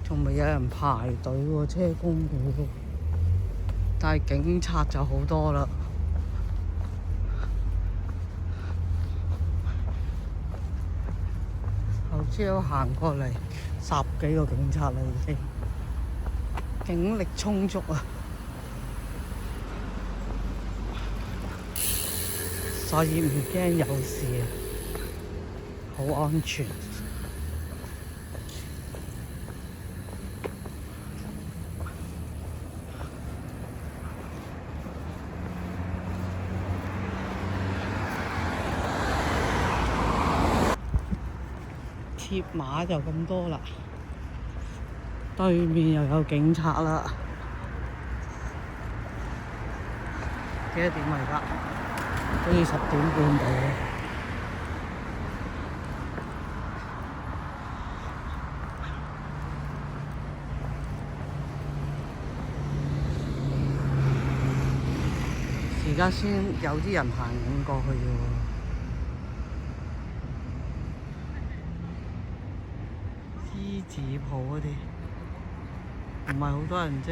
仲未有人排隊喎，車公廟，但係警察就好多啦。頭朝行過嚟10幾個警察啦，已經警力充足啊，所以唔驚有事啊，好安全。鐵馬就咁多啦，對面又有警察啦。幾多點啊？而家好似10點半到。而家先有啲人行緊過去啫喎。衣紙鋪嗰啲唔係好多人啫。